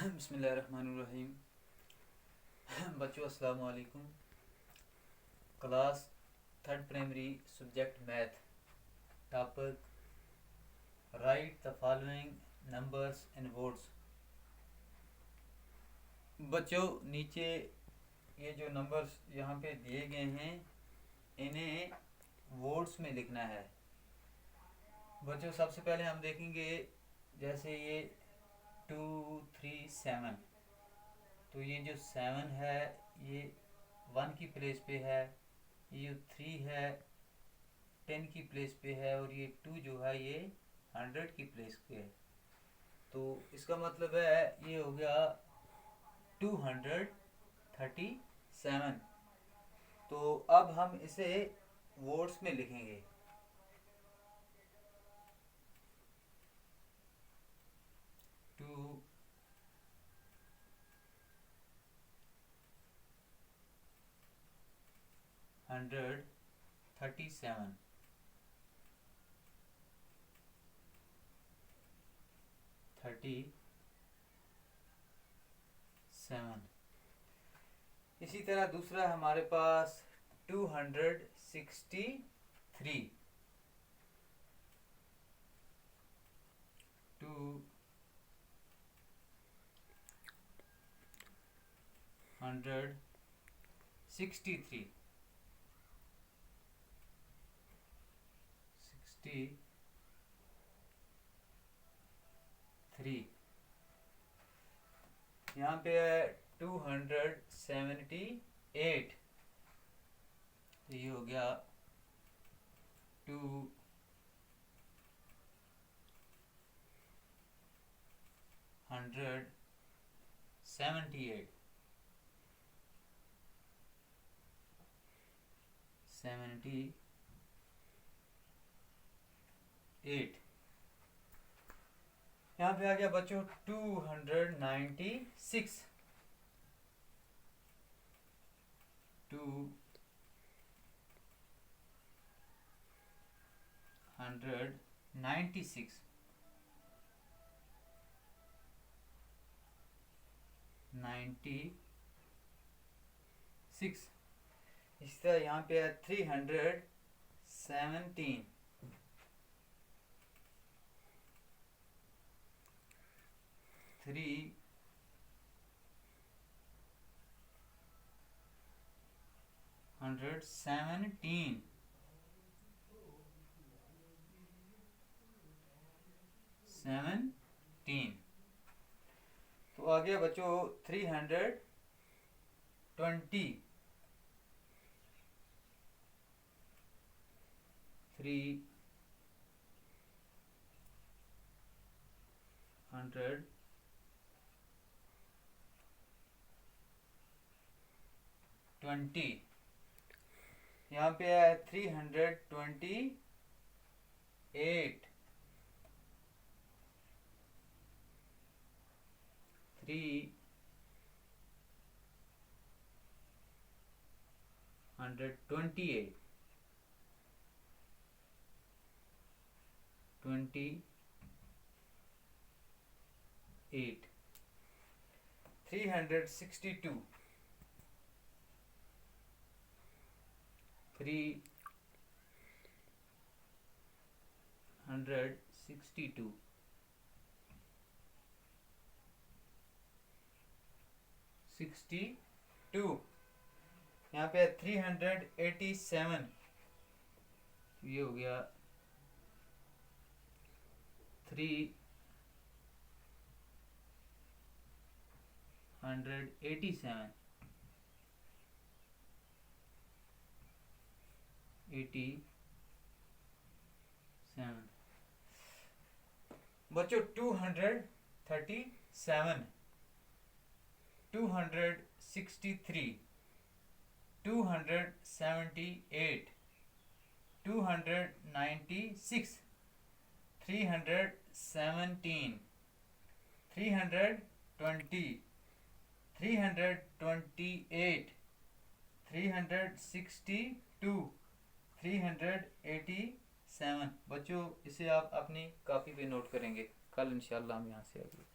बिस्मिल्लाहिर्रहमानिर्रहीम। बच्चों अस्सलाम वालेकुम। Class third primary subject math, topic right the following numbers in words. बच्चों नीचे ये जो नंबर्स यहाँ पे दिए गए हैं इन्हें वर्ड्स में लिखना है। बच्चों सबसे पहले हम देखेंगे जैसे ये 2 3 7, तो ये जो 7 है ये 1 की प्लेस पे है, ये 3 है 10 की प्लेस पे है, और ये 2 जो है ये 100 की प्लेस पे है। तो इसका मतलब है ये हो गया 237। तो अब हम इसे वर्ड्स में लिखेंगे। 237 37। इसी तरह दूसरा हमारे पास 263 263 यहाँ पे है 278, तो ये हो गया 278 78। यहाँ पे आ गया बच्चों 296 296 96। इस तरह यहाँ पे है 317 317 17। तो आ गया बच्चों 320 320। यहाँ पे है 328 328 362 362 62। यहाँ पे 387, ये हो गया 387 87। बच्चों 237 263 278 296 317 320 328 362 387। बच्चों इसे आप अपनी कॉपी पे नोट करेंगे। कल इंशाल्लाह हम यहाँ से आगे